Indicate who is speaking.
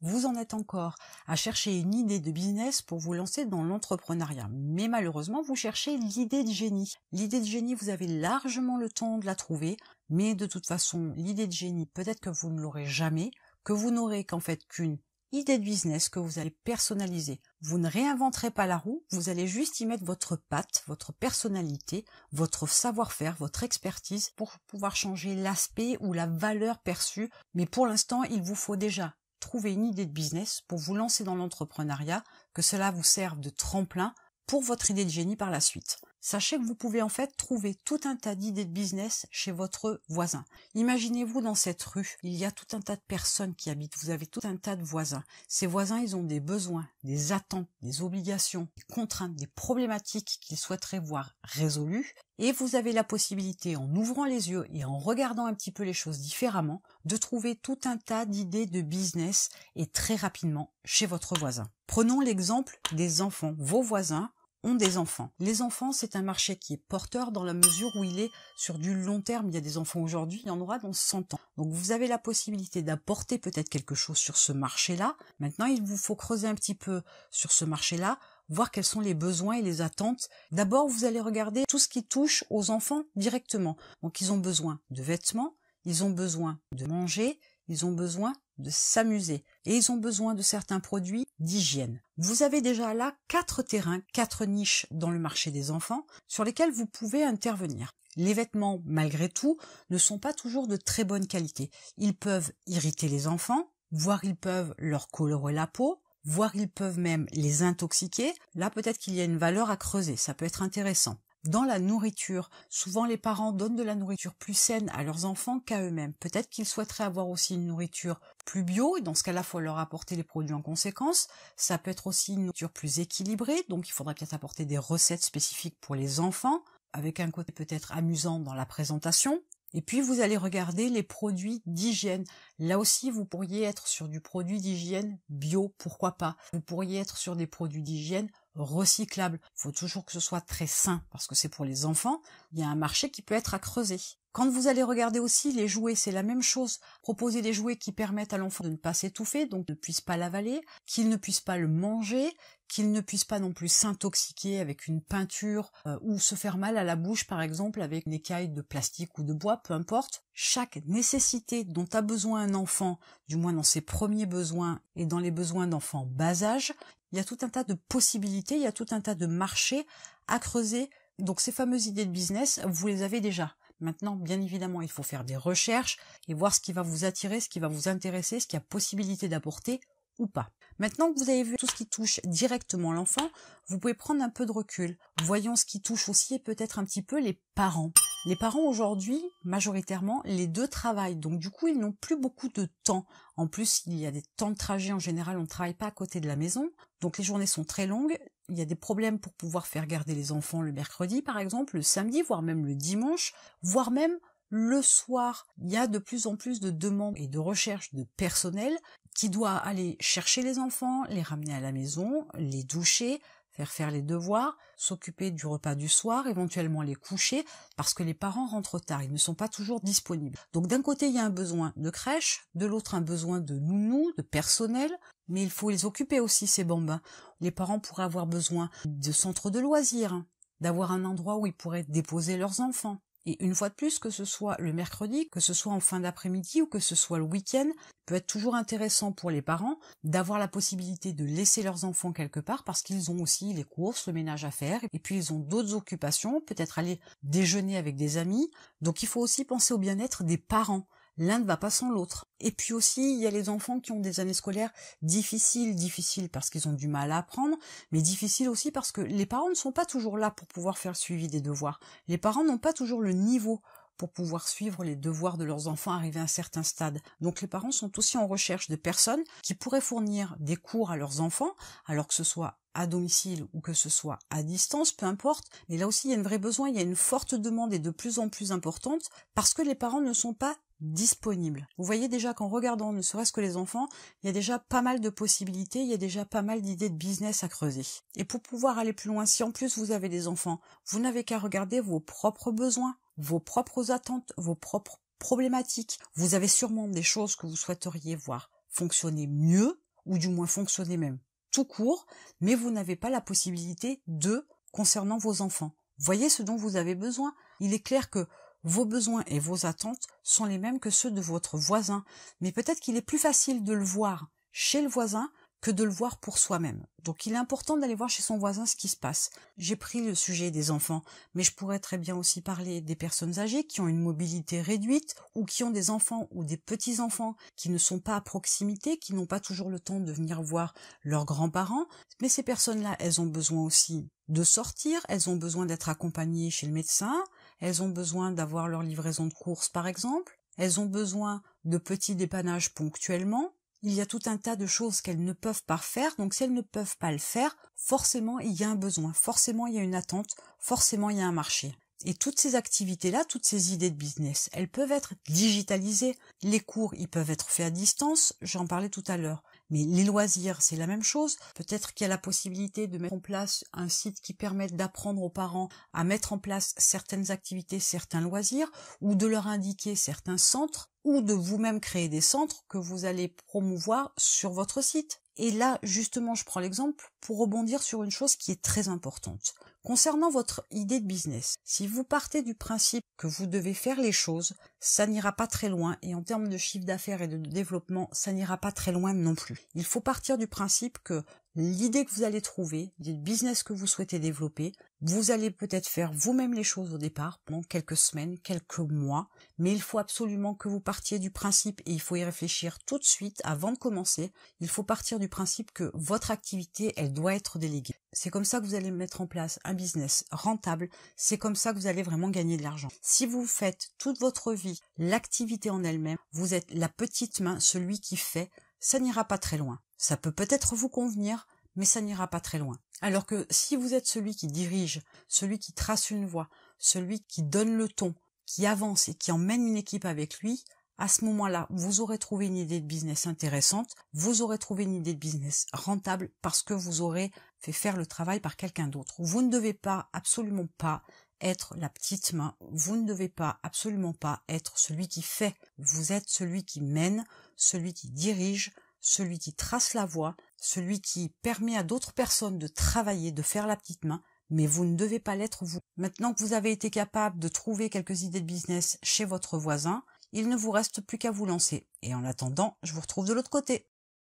Speaker 1: Vous en êtes encore à chercher une idée de business pour vous lancer dans l'entrepreneuriat. Mais malheureusement, vous cherchez l'idée de génie. L'idée de génie, vous avez largement le temps de la trouver. Mais de toute façon, l'idée de génie, peut-être que vous ne l'aurez jamais, que vous n'aurez qu'en fait qu'une idée de business que vous allez personnaliser. Vous ne réinventerez pas la roue, vous allez juste y mettre votre patte, votre personnalité, votre savoir-faire, votre expertise pour pouvoir changer l'aspect ou la valeur perçue. Mais pour l'instant, il vous faut déjà trouver une idée de business pour vous lancer dans l'entrepreneuriat, que cela vous serve de tremplin pour votre idée de génie par la suite. Sachez que vous pouvez en fait trouver tout un tas d'idées de business chez votre voisin. Imaginez-vous dans cette rue, il y a tout un tas de personnes qui habitent, vous avez tout un tas de voisins. Ces voisins, ils ont des besoins, des attentes, des obligations, des contraintes, des problématiques qu'ils souhaiteraient voir résolues. Et vous avez la possibilité, en ouvrant les yeux et en regardant un petit peu les choses différemment, de trouver tout un tas d'idées de business et très rapidement chez votre voisin. Prenons l'exemple des enfants. Vos voisins ont des enfants. Les enfants, c'est un marché qui est porteur dans la mesure où il est sur du long terme. Il y a des enfants aujourd'hui, il y en aura dans 100 ans. Donc vous avez la possibilité d'apporter peut-être quelque chose sur ce marché-là. Maintenant, il vous faut creuser un petit peu sur ce marché-là, voir quels sont les besoins et les attentes. D'abord, vous allez regarder tout ce qui touche aux enfants directement. Donc ils ont besoin de vêtements, ils ont besoin de manger, ils ont besoin de s'amuser et ils ont besoin de certains produits d'hygiène. Vous avez déjà là 4 terrains, 4 niches dans le marché des enfants sur lesquels vous pouvez intervenir. Les vêtements, malgré tout, ne sont pas toujours de très bonne qualité. Ils peuvent irriter les enfants, voire ils peuvent leur colorer la peau, voire ils peuvent même les intoxiquer. Là, peut-être qu'il y a une valeur à creuser, ça peut être intéressant. Dans la nourriture, souvent les parents donnent de la nourriture plus saine à leurs enfants qu'à eux-mêmes. Peut-être qu'ils souhaiteraient avoir aussi une nourriture plus bio, et dans ce cas-là, il faut leur apporter les produits en conséquence. Ça peut être aussi une nourriture plus équilibrée, donc il faudra peut-être apporter des recettes spécifiques pour les enfants, avec un côté peut-être amusant dans la présentation. Et puis vous allez regarder les produits d'hygiène. Là aussi, vous pourriez être sur du produit d'hygiène bio, pourquoi pas. Vous pourriez être sur des produits d'hygiène recyclables. Il faut toujours que ce soit très sain, parce que c'est pour les enfants. Il y a un marché qui peut être à creuser. Quand vous allez regarder aussi les jouets, c'est la même chose. Proposer des jouets qui permettent à l'enfant de ne pas s'étouffer, donc ne puisse pas l'avaler, qu'il ne puisse pas le manger, qu'il ne puisse pas non plus s'intoxiquer avec une peinture ou se faire mal à la bouche par exemple avec une écaille de plastique ou de bois, peu importe. Chaque nécessité dont a besoin un enfant, du moins dans ses premiers besoins et dans les besoins d'enfants bas âge, il y a tout un tas de possibilités, il y a tout un tas de marchés à creuser. Donc ces fameuses idées de business, vous les avez déjà. Maintenant, bien évidemment, il faut faire des recherches et voir ce qui va vous attirer, ce qui va vous intéresser, ce qu'il y a possibilité d'apporter ou pas. Maintenant que vous avez vu tout ce qui touche directement l'enfant, vous pouvez prendre un peu de recul. Voyons ce qui touche aussi et peut-être un petit peu les parents. Les parents aujourd'hui, majoritairement, les deux travaillent, donc du coup ils n'ont plus beaucoup de temps. En plus, il y a des temps de trajet, en général on ne travaille pas à côté de la maison, donc les journées sont très longues, il y a des problèmes pour pouvoir faire garder les enfants le mercredi par exemple, le samedi, voire même le dimanche, voire même le soir. Il y a de plus en plus de demandes et de recherches de personnel qui doit aller chercher les enfants, les ramener à la maison, les doucher, faire les devoirs, s'occuper du repas du soir, éventuellement les coucher, parce que les parents rentrent tard, ils ne sont pas toujours disponibles. Donc d'un côté, il y a un besoin de crèche, de l'autre un besoin de nounou, de personnel, mais il faut les occuper aussi, ces bambins. Les parents pourraient avoir besoin de centres de loisirs, d'avoir un endroit où ils pourraient déposer leurs enfants. Et une fois de plus, que ce soit le mercredi, que ce soit en fin d'après-midi ou que ce soit le week-end, peut être toujours intéressant pour les parents d'avoir la possibilité de laisser leurs enfants quelque part parce qu'ils ont aussi les courses, le ménage à faire et puis ils ont d'autres occupations, peut-être aller déjeuner avec des amis. Donc il faut aussi penser au bien-être des parents. L'un ne va pas sans l'autre. Et puis aussi, il y a les enfants qui ont des années scolaires difficiles parce qu'ils ont du mal à apprendre, mais difficiles aussi parce que les parents ne sont pas toujours là pour pouvoir faire le suivi des devoirs. Les parents n'ont pas toujours le niveau pour pouvoir suivre les devoirs de leurs enfants arrivés à un certain stade. Donc les parents sont aussi en recherche de personnes qui pourraient fournir des cours à leurs enfants, alors que ce soit à domicile ou que ce soit à distance, peu importe. Mais là aussi, il y a un vrai besoin, il y a une forte demande et de plus en plus importante parce que les parents ne sont pas disponibles. Vous voyez déjà qu'en regardant ne serait-ce que les enfants, il y a déjà pas mal de possibilités, il y a déjà pas mal d'idées de business à creuser. Et pour pouvoir aller plus loin, si en plus vous avez des enfants, vous n'avez qu'à regarder vos propres besoins, vos propres attentes, vos propres problématiques. Vous avez sûrement des choses que vous souhaiteriez voir fonctionner mieux ou du moins fonctionner même tout court, mais vous n'avez pas la possibilité de concernant vos enfants. Voyez ce dont vous avez besoin. Il est clair que vos besoins et vos attentes sont les mêmes que ceux de votre voisin, mais peut-être qu'il est plus facile de le voir chez le voisin que de le voir pour soi-même. Donc il est important d'aller voir chez son voisin ce qui se passe. J'ai pris le sujet des enfants, mais je pourrais très bien aussi parler des personnes âgées qui ont une mobilité réduite ou qui ont des enfants ou des petits-enfants qui ne sont pas à proximité, qui n'ont pas toujours le temps de venir voir leurs grands-parents. Mais ces personnes-là, elles ont besoin aussi de sortir, elles ont besoin d'être accompagnées chez le médecin, elles ont besoin d'avoir leur livraison de courses par exemple, elles ont besoin de petits dépannages ponctuellement. Il y a tout un tas de choses qu'elles ne peuvent pas faire, donc si elles ne peuvent pas le faire, forcément il y a un besoin, forcément il y a une attente, forcément il y a un marché. Et toutes ces activités-là, toutes ces idées de business, elles peuvent être digitalisées. Les cours, ils peuvent être faits à distance, j'en parlais tout à l'heure. Mais les loisirs, c'est la même chose. Peut-être qu'il y a la possibilité de mettre en place un site qui permette d'apprendre aux parents à mettre en place certaines activités, certains loisirs, ou de leur indiquer certains centres, ou de vous-même créer des centres que vous allez promouvoir sur votre site. Et là, justement, je prends l'exemple pour rebondir sur une chose qui est très importante. Concernant votre idée de business, si vous partez du principe que vous devez faire les choses, ça n'ira pas très loin et en termes de chiffre d'affaires et de développement, ça n'ira pas très loin non plus. Il faut partir du principe que l'idée que vous allez trouver, le business que vous souhaitez développer, vous allez peut-être faire vous-même les choses au départ, pendant quelques semaines, quelques mois, mais il faut absolument que vous partiez du principe, et il faut y réfléchir tout de suite avant de commencer, il faut partir du principe que votre activité, elle doit être déléguée. C'est comme ça que vous allez mettre en place un business rentable, c'est comme ça que vous allez vraiment gagner de l'argent. Si vous faites toute votre vie l'activité en elle-même, vous êtes la petite main, celui qui fait, ça n'ira pas très loin. Ça peut peut-être vous convenir, mais ça n'ira pas très loin. Alors que si vous êtes celui qui dirige, celui qui trace une voie, celui qui donne le ton, qui avance et qui emmène une équipe avec lui, à ce moment-là, vous aurez trouvé une idée de business intéressante, vous aurez trouvé une idée de business rentable parce que vous aurez fait faire le travail par quelqu'un d'autre. Vous ne devez pas, absolument pas, être la petite main, vous ne devez pas, absolument pas, être celui qui fait. Vous êtes celui qui mène, celui qui dirige, celui qui trace la voie, celui qui permet à d'autres personnes de travailler, de faire la petite main, mais vous ne devez pas l'être vous. Maintenant que vous avez été capable de trouver quelques idées de business chez votre voisin, il ne vous reste plus qu'à vous lancer. Et en attendant, je vous retrouve de l'autre côté.